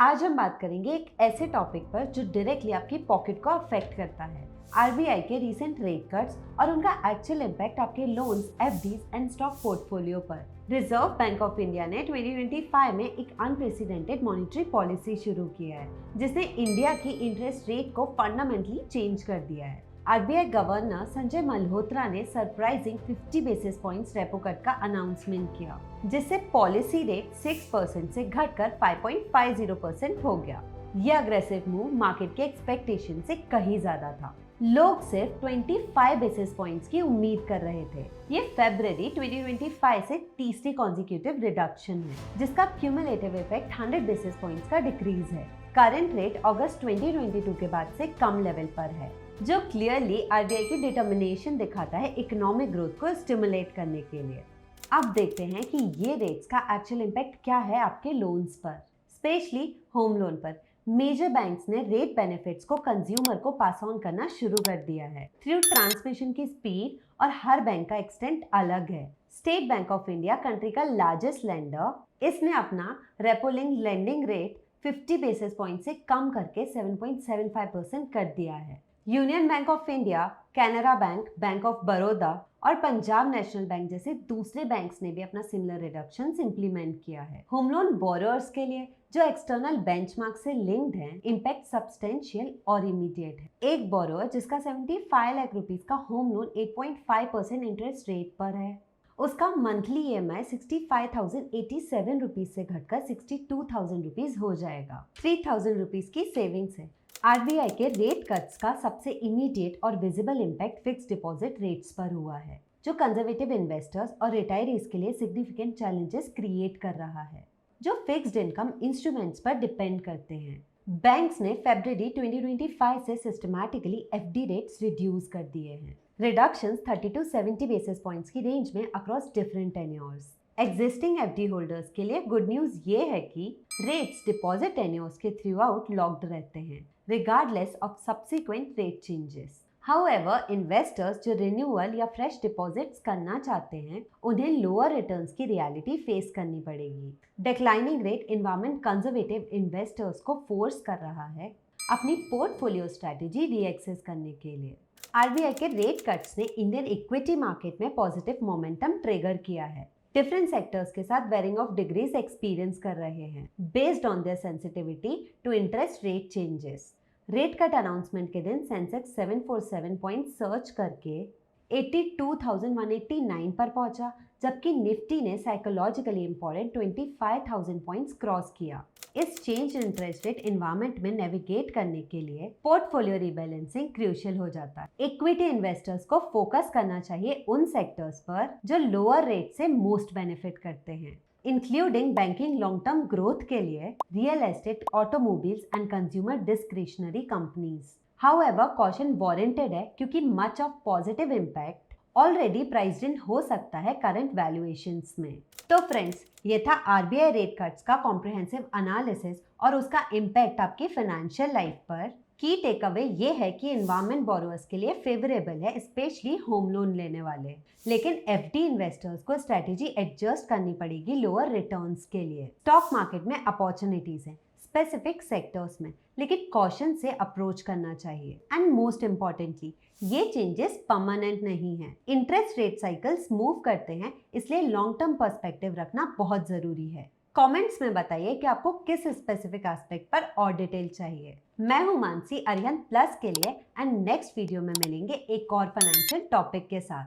आज हम बात करेंगे एक ऐसे टॉपिक पर जो डायरेक्टली आपकी पॉकेट को अफेक्ट करता है। आरबीआई के रीसेंट रेट कट्स और उनका एक्चुअल इम्पैक्ट आपके loans, FDs and stock portfolio पर। रिजर्व बैंक ऑफ इंडिया ने 2025 में एक अनप्रेसिडेंटेड मॉनेटरी पॉलिसी शुरू किया है, जिसने इंडिया की इंटरेस्ट रेट को फंडामेंटली चेंज कर दिया है। आरबीआई गवर्नर संजय मल्होत्रा ने surprising 50 basis points repo cut का अनाउंसमेंट किया, जिससे पॉलिसी रेट 6% से घटकर 5.50% हो गया। यह अग्रेसिव मूव मार्केट के एक्सपेक्टेशन से कहीं ज्यादा था। लोग सिर्फ 25 बेसिस पॉइंट्स की उम्मीद कर रहे थे। ये फरवरी 2025 से तीसरी कॉन्जिक्यूटिव रिडक्शन है, जिसका क्यूमुलेटिव इफेक्ट 100 बेसिस पॉइंट्स का डिक्रीज है। करंट रेट अगस्त 2022 के बाद से कम लेवल पर है, जो क्लियरली आरबीआई की डिटर्मिनेशन दिखाता है इकोनॉमिक ग्रोथ को स्टिमुलेट करने के लिए। अब देखते हैं कि ये रेट्स का एक्चुअल इम्पैक्ट क्या है आपके लोन्स पर, स्पेशली होम लोन पर। मेजर बैंक्स ने रेट बेनिफिट्स को कंज्यूमर को पास ऑन करना शुरू कर दिया है थ्रू ट्रांसमिशन की स्पीड, और हर बैंक का एक्सटेंट अलग है। State bank of India, country का लार्जेस्ट लेंडर, इसने अपना repo link lending rate 50 basis point से कम करके 7.75% कर दिया है। Union bank of India, Canara bank, bank of Baroda और पंजाब नेशनल बैंक जैसे दूसरे बैंक्स ने भी अपना सिमिलर रिडक्शंस इंप्लीमेंट किया है। होम लोन बोरोअर्स के लिए जो एक्सटर्नल बेंचमार्क से लिंक्ड हैं, इम्पैक्ट सब्सटेंशियल और इमीडिएट है। एक बोरोअर जिसका 75 लाख रुपीस का होम लोन 8.5% इंटरेस्ट रेट पर है, उसका मंथली ईएमआई 65,087 रुपीज से घटकर 62,000 रुपीज हो जाएगा। 3,000 रुपीज की सेविंग्स है। आरबीआई के रेट कट्स का सबसे इमीडिएट और visible impact fix deposit rates पर हुआ है, जो कंजर्वेटिव इन्वेस्टर्स और रिटायरीज के लिए सिग्निफिकेंट चैलेंजेस क्रिएट कर रहा है, जो फिक्स्ड इनकम इंस्ट्रूमेंट्स पर डिपेंड करते हैं। बैंक्स ने फरवरी 2025 से सिस्टमैटिकली एफडी रेट्स रिड्यूस कर दिए हैं। रिडक्शंस 30 to 70 बेसिस पॉइंट्स की रेंज में across different tenures. Existing FD holders के लिए गुड न्यूज ये है कि रेट्स डिपॉजिट टेन्योर्स के थ्रू आउट लॉक्ड रहते हैं, regardless of subsequent rate changes. However, investors जो रिन्यूअल या फ्रेश डिपॉजिट्स करना चाहते हैं, उन्हें लोअर रिटर्न्स की रियलिटी फेस करनी पड़ेगी। Declining rate environment conservative investors को फोर्स कर रहा है अपनी पोर्टफोलियो स्ट्रेटेजी रीएक्सेस करने के लिए। आरबीआई के रेट कट्स ने इंडियन इक्विटी मार्केट में पॉजिटिव मोमेंटम ट्रिगर किया है। डिफरेंट सेक्टर्स के साथ वेरिंग ऑफ डिग्रीज एक्सपीरियंस कर रहे हैं based on their sensitivity to interest rate changes. Rate cut announcement के दिन सेंसेक्स 747 पॉइंट सर्च करके 82,189 पर पहुंचा, जबकि निफ्टी ने साइकोलॉजिकली इंपॉर्टेंट 25,000 पॉइंट्स क्रॉस किया। इस चेंज इंटरेस्ट रेट एनवायरनमेंट में नेविगेट करने के लिए पोर्टफोलियो रीबैलेंसिंग क्रूशियल हो जाता है। इक्विटी इन्वेस्टर्स को फोकस करना चाहिए उन सेक्टर्स पर जो लोअर रेट से मोस्ट बेनिफिट करते हैं, including banking, long term growth के लिए real estate, automobiles and consumer discretionary companies. However, caution warranted है क्योंकि much of positive impact already priced इन हो सकता है करंट वैल्यूएशंस में। तो फ्रेंड्स, ये था आरबीआई रेट कट्स का कॉम्प्रिहेंसिव एनालिसिस और उसका इम्पैक्ट आपकी फाइनेंशियल लाइफ पर। की टेक अवे ये है कि एनवायरनमेंट बोरोअर्स के लिए फेवरेबल है, स्पेशली होम लोन लेने वाले, लेकिन एफडी इन्वेस्टर्स को स्ट्रेटेजी एडजस्ट करनी पड़ेगी लोअर रिटर्न्स के लिए। स्टॉक मार्केट में अपॉर्चुनिटीज हैं स्पेसिफिक सेक्टर्स में, लेकिन कॉशन से अप्रोच करना चाहिए। एंड मोस्ट इम्पॉर्टेंटली, ये चेंजेस परमानेंट नहीं है। इंटरेस्ट रेट साइकिल्स मूव करते हैं, इसलिए लॉन्ग टर्म पर्सपेक्टिव रखना बहुत जरूरी है। कमेंट्स में बताइए कि आपको किस स्पेसिफिक एस्पेक्ट पर और डिटेल चाहिए। मैं हूं मानसी, अरिहंत प्लस के लिए, एंड नेक्स्ट वीडियो में मिलेंगे एक और फाइनेंशियल टॉपिक के साथ।